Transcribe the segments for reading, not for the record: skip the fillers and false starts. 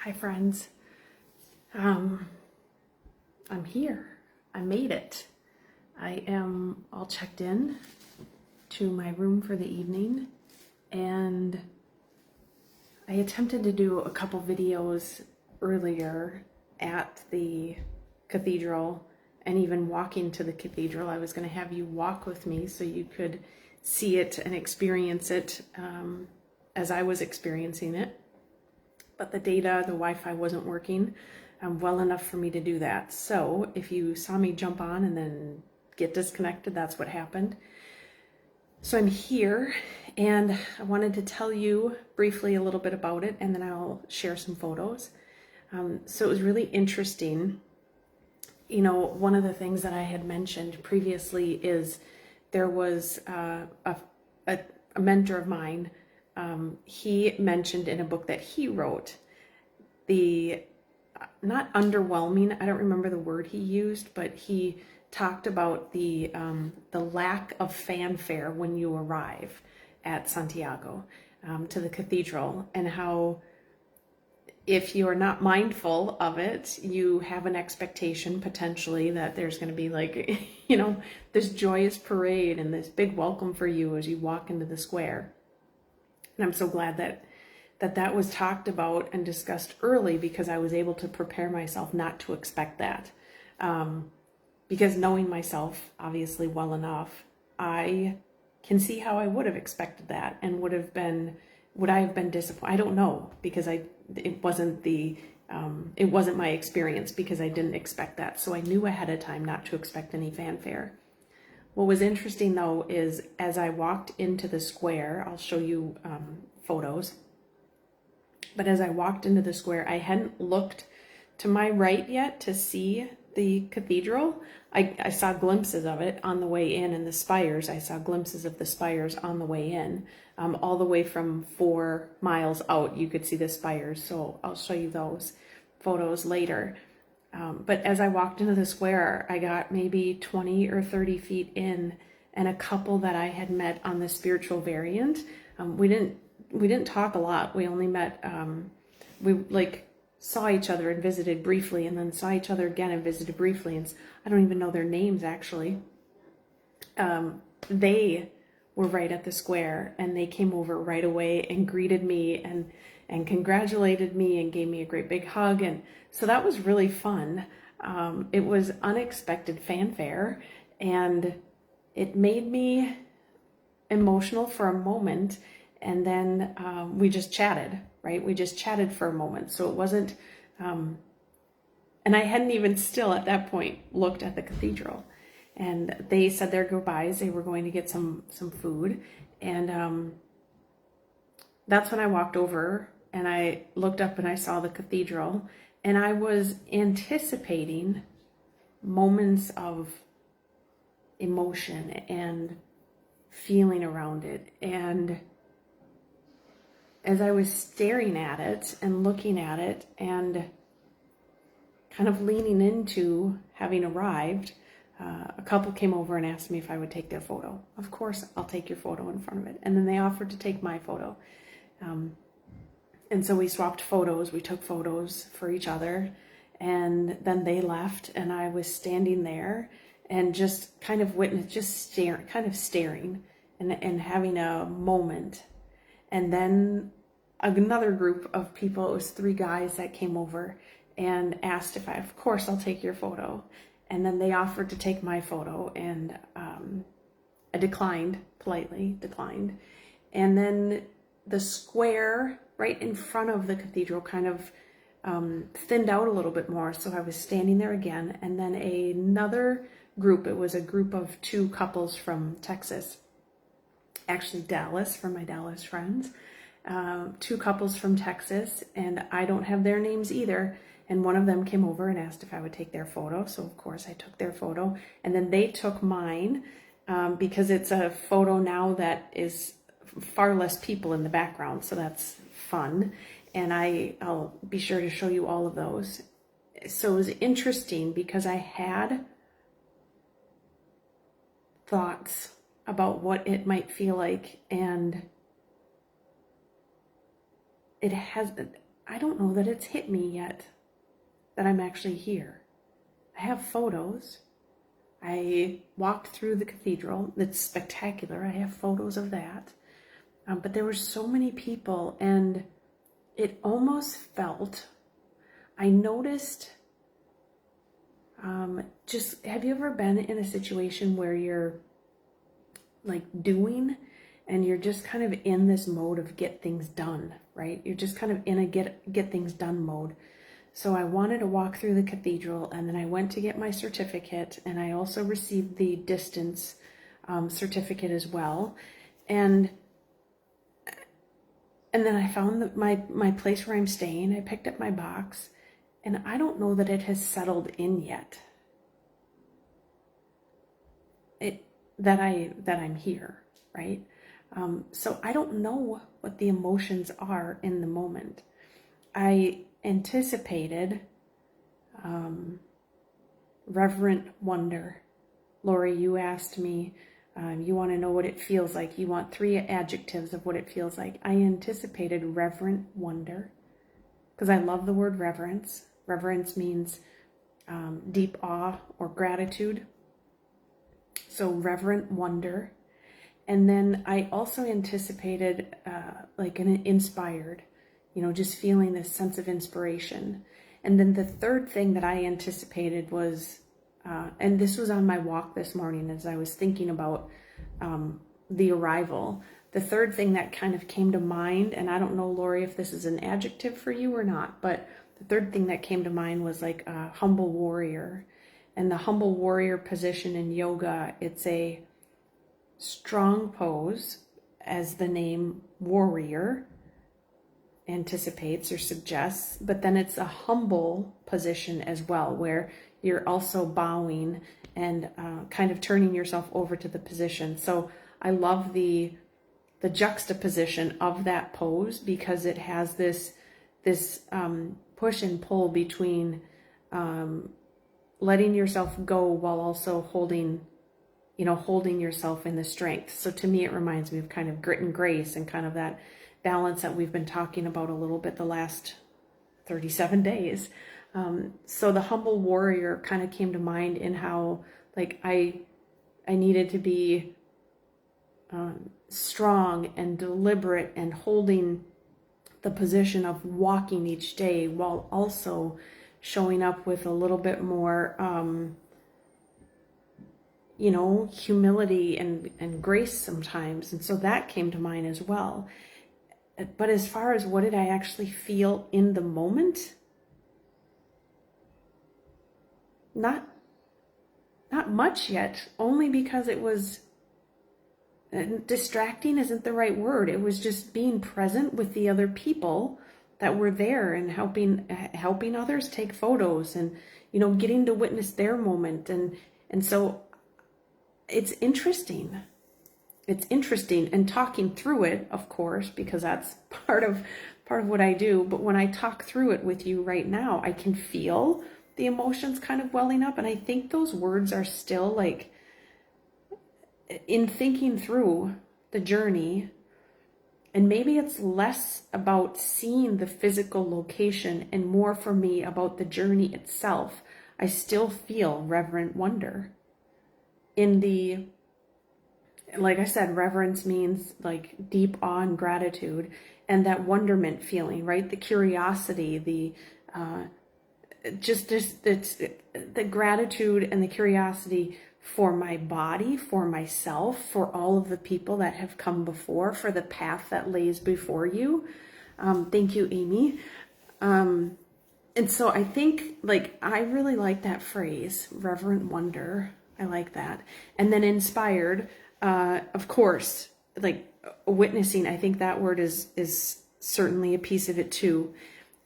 Hi friends, I'm here. I made it. I am all checked in to my room for the evening, and I attempted to do a couple videos earlier at the cathedral and even walking to the cathedral. I was going to have you walk with me so you could see it and experience it as I was experiencing it. But the data, the Wi-Fi wasn't working well enough for me to do that. So if you saw me jump on and then get disconnected, that's what happened. So I'm here, and I wanted to tell you briefly a little bit about it, and then I'll share some photos. So it was really interesting. You know, one of the things that I had mentioned previously is there was a mentor of mine. He mentioned in a book that he wrote the, not underwhelming, I don't remember the word he used, but he talked about the lack of fanfare when you arrive at Santiago to the cathedral, and how if you are not mindful of it, you have an expectation potentially that there's going to be like, you know, this joyous parade and this big welcome for you as you walk into the square. And I'm so glad that was talked about and discussed early, because I was able to prepare myself not to expect that. Because knowing myself obviously well enough, I can see how I would have expected that, and would I have been disappointed? I don't know, because it wasn't my experience, because I didn't expect that. So I knew ahead of time not to expect any fanfare. What was interesting though is as I walked into the square, I'll show you photos, but as I walked into the square, I hadn't looked to my right yet to see the cathedral. I saw glimpses of it on the way in, and the spires, I saw glimpses of the spires on the way in. All the way from 4 miles out, you could see the spires, so I'll show you those photos later. But as I walked into the square, I got maybe 20 or 30 feet in, and a couple that I had met on the spiritual variant. We didn't talk a lot. We only met, we saw each other and visited briefly, and then saw each other again and visited briefly. And I don't even know their names actually. They were right at the square, and they came over right away and greeted me and congratulated me and gave me a great big hug. And so that was really fun. It was unexpected fanfare, and it made me emotional for a moment. And then we just chatted, right? We just chatted for a moment. So it wasn't, and I hadn't even still at that point looked at the cathedral. And they said their goodbyes. They were going to get some food. And that's when I walked over and I looked up and I saw the cathedral, and I was anticipating moments of emotion and feeling around it. And as I was staring at it and looking at it and kind of leaning into having arrived, a couple came over and asked me if I would take their photo. Of course, I'll take your photo in front of it. And then they offered to take my photo. And so we swapped photos. We took photos for each other. And then they left, and I was standing there and just kind of staring and having a moment. And then another group of people, it was 3 guys that came over and asked if of course I'll take your photo. And then they offered to take my photo, and I politely declined. And then the square right in front of the cathedral kind of thinned out a little bit more. So I was standing there again, and then another group, it was a group of 2 couples from Texas, actually Dallas, from my Dallas friends, 2 couples from Texas, and I don't have their names either. And one of them came over and asked if I would take their photo. So of course I took their photo, and then they took mine because it's a photo now that is far less people in the background. So that's fun. And I'll be sure to show you all of those. So it was interesting because I had thoughts about what it might feel like, and I don't know that it's hit me yet that I'm actually here. I have photos. I walked through the cathedral. It's spectacular. I have photos of that. But there were so many people, and it almost felt, I noticed, just, have you ever been in a situation where you're like doing and you're just kind of in this mode of get things done, right? You're just kind of in a get things done mode. So I wanted to walk through the cathedral, and then I went to get my certificate, and I also received the distance certificate as well. And then I found my place where I'm staying. I picked up my box, and I don't know that it has settled in yet. That I'm here, right? So I don't know what the emotions are in the moment. I anticipated reverent wonder. Lori, you asked me, you want to know what it feels like. You want 3 adjectives of what it feels like. I anticipated reverent wonder because I love the word reverence. Reverence means deep awe or gratitude. So reverent wonder. And then I also anticipated like an inspired, just feeling this sense of inspiration. And then the third thing that I anticipated was, and this was on my walk this morning as I was thinking about the arrival. The third thing that kind of came to mind, and I don't know, Lori, if this is an adjective for you or not, but the third thing that came to mind was like a humble warrior. And the humble warrior position in yoga, it's a strong pose, as the name warrior anticipates or suggests, but then it's a humble position as well, where you're also bowing and kind of turning yourself over to the position. So I love the juxtaposition of that pose because it has this push and pull between letting yourself go while also holding yourself in the strength. So to me, it reminds me of kind of grit and grace and kind of that balance that we've been talking about a little bit the last 37 days. So the humble warrior kind of came to mind in how like I needed to be strong and deliberate and holding the position of walking each day while also showing up with a little bit more humility and grace sometimes. And so that came to mind as well. But as far as what did I actually feel in the moment? Not much yet, only because it was distracting isn't the right word. It was just being present with the other people that were there and helping others take photos and, getting to witness their moment. And so it's interesting. It's interesting, and talking through it, of course, because that's part of what I do. But when I talk through it with you right now, I can feel the emotions kind of welling up. And I think those words are still like, in thinking through the journey, and maybe it's less about seeing the physical location and more for me about the journey itself. I still feel reverent wonder like I said, reverence means like deep awe and gratitude, and that wonderment feeling, right? The curiosity, the gratitude and the curiosity for my body, for myself, for all of the people that have come before, for the path that lays before you. Thank you, Amy. And so I think I really like that phrase, reverent wonder. I like that. And then inspired, of course, witnessing, I think that word is certainly a piece of it too.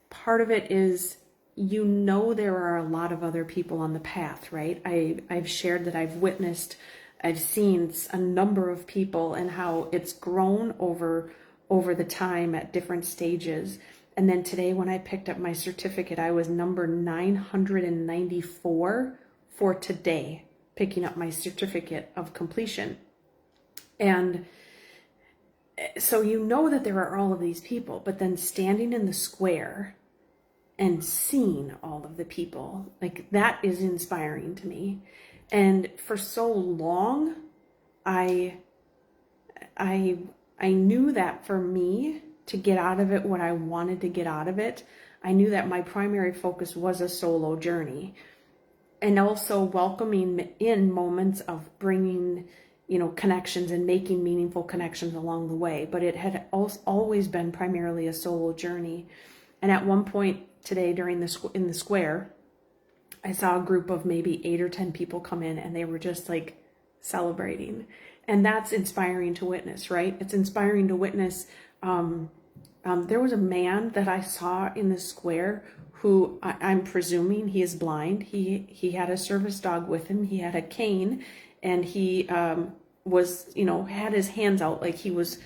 Part of it is, there are a lot of other people on the path, right? I've shared that I've seen a number of people and how it's grown over the time at different stages. And then today when I picked up my certificate, I was number 994 for today, picking up my certificate of completion. And so you know that there are all of these people, but then standing in the square and seeing all of the people, like that is inspiring to me. And for so long, I knew that for me to get out of it what I wanted to get out of it, I knew that my primary focus was a solo journey, and also welcoming in moments of bringing, connections and making meaningful connections along the way. But it had always been primarily a solo journey. And at one point today in the square, I saw a group of maybe 8 or 10 people come in, and they were just like celebrating. And that's inspiring to witness, right? It's inspiring to witness. There was a man that I saw in the square who I'm presuming he is blind. He had a service dog with him. He had a cane, and he was, had his hands out like he was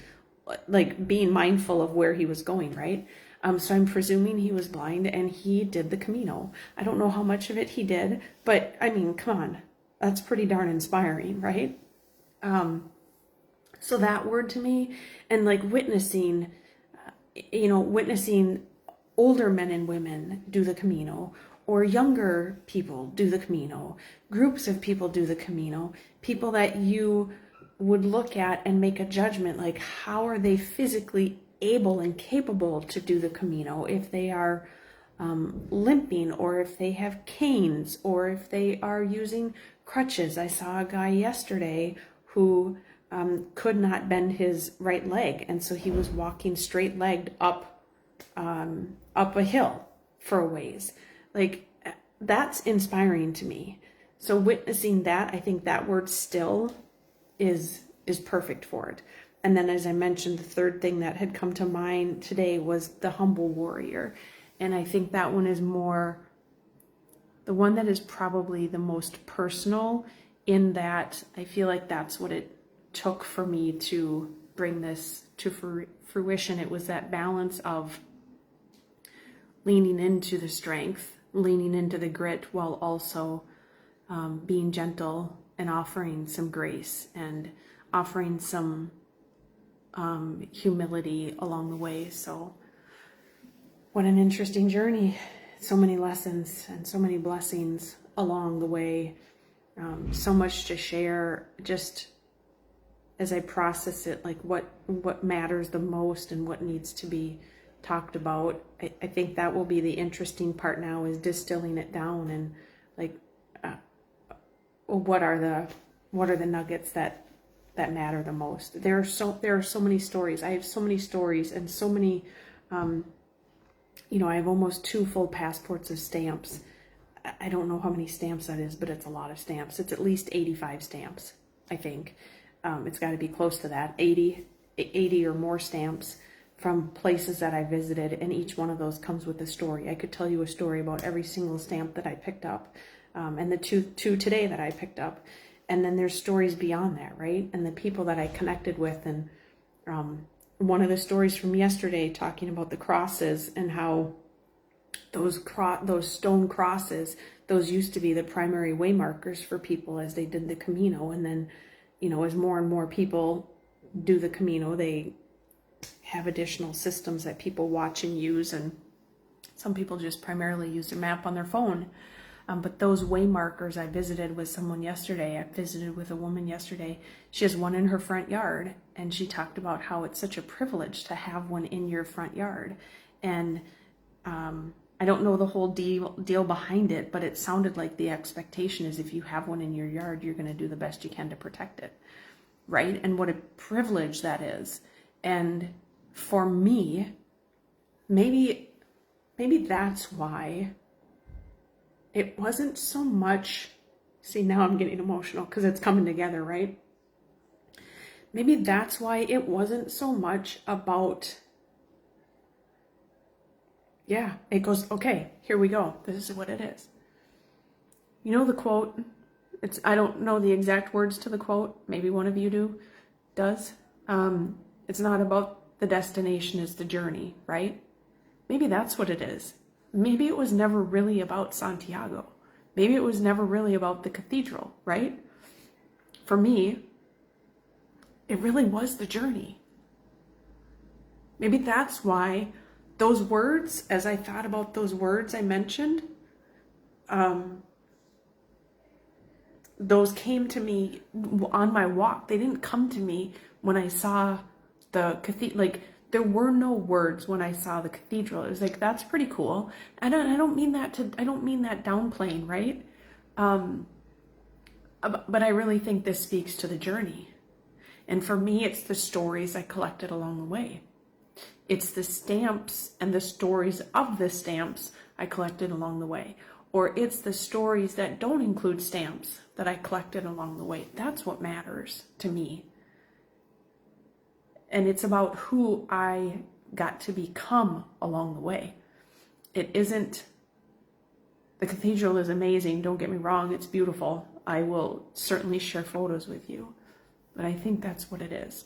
like being mindful of where he was going, right? So I'm presuming he was blind, and he did the Camino. I don't know how much of it he did, but I mean, come on, that's pretty darn inspiring, right? So that word to me, and like witnessing older men and women do the Camino, or younger people do the Camino, groups of people do the Camino, people that you would look at and make a judgment, like how are they physically able and capable to do the Camino, if they are limping, or if they have canes, or if they are using crutches. I saw a guy yesterday who could not bend his right leg, and so he was walking straight-legged up a hill for a ways. Like, that's inspiring to me. So witnessing that, I think that word still is perfect for it. And then, as I mentioned, the third thing that had come to mind today was the humble warrior. And I think that one is the one that is probably the most personal, in that I feel like that's what it took for me to bring this to fruition. It was that balance of leaning into the strength, leaning into the grit, while also being gentle and offering some grace and offering some humility along the way. So what an interesting journey. So many lessons and so many blessings along the way. So much to share, just as I process it, like what matters the most and what needs to be talked about. I think that will be the interesting part now, is distilling it down, and like what are the nuggets that matter the most. There are so many stories. I have so many stories, and so many I have almost 2 full passports of stamps. I don't know how many stamps that is, but it's a lot of stamps. It's at least 85 stamps, I think. It's got to be close to that, 80 or more stamps from places that I visited, and each one of those comes with a story. I could tell you a story about every single stamp that I picked up, and the two today that I picked up. And then there's stories beyond that, right? And the people that I connected with, and one of the stories from yesterday talking about the crosses, and how those stone crosses, those used to be the primary way markers for people as they did the Camino. And then, as more and more people do the Camino, they have additional systems that people watch and use. And some people just primarily use a map on their phone. But those way markers, I visited with someone yesterday. I visited with a woman yesterday. She has one in her front yard, and she talked about how it's such a privilege to have one in your front yard. And I don't know the whole deal behind it, but it sounded like the expectation is if you have one in your yard, you're going to do the best you can to protect it, right? And what a privilege that is. And for me, maybe that's why it wasn't so much, see, now I'm getting emotional because it's coming together, right? Maybe that's why it wasn't so much about, it goes, okay, here we go. This is what it is. You know the quote? I don't know the exact words to the quote. Maybe one of you does. It's not about the destination, it's the journey, right? Maybe that's what it is. Maybe it was never really about Santiago. Maybe it was never really about the cathedral, right? For me, it really was the journey. Maybe that's why those words, as I thought about those words I mentioned, those came to me on my walk. They didn't come to me when I saw the cathedral. Like, there were no words when I saw the cathedral. It was like, that's pretty cool. And I don't mean that downplaying, right? But I really think this speaks to the journey. And for me, it's the stories I collected along the way. It's the stamps and the stories of the stamps I collected along the way. Or it's the stories that don't include stamps that I collected along the way. That's what matters to me. And it's about who I got to become along the way. It isn't, the cathedral is amazing, don't get me wrong, it's beautiful. I will certainly share photos with you. But I think that's what it is.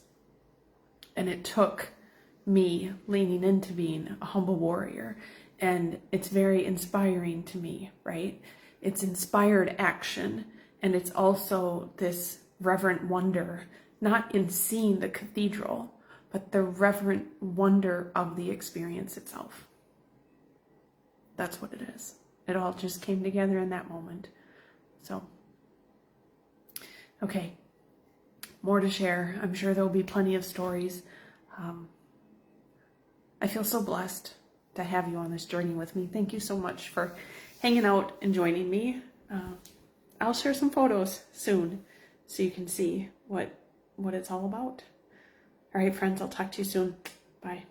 And it took me leaning into being a humble warrior. And it's very inspiring to me, right? It's inspired action. And it's also this reverent wonder, not in seeing the cathedral, but the reverent wonder of the experience itself. That's what it is. It all just came together in that moment. So, okay, more to share. I'm sure there'll be plenty of stories. I feel so blessed to have you on this journey with me. Thank you so much for hanging out and joining me. I'll share some photos soon so you can see what it's all about. All right, friends, I'll talk to you soon. Bye.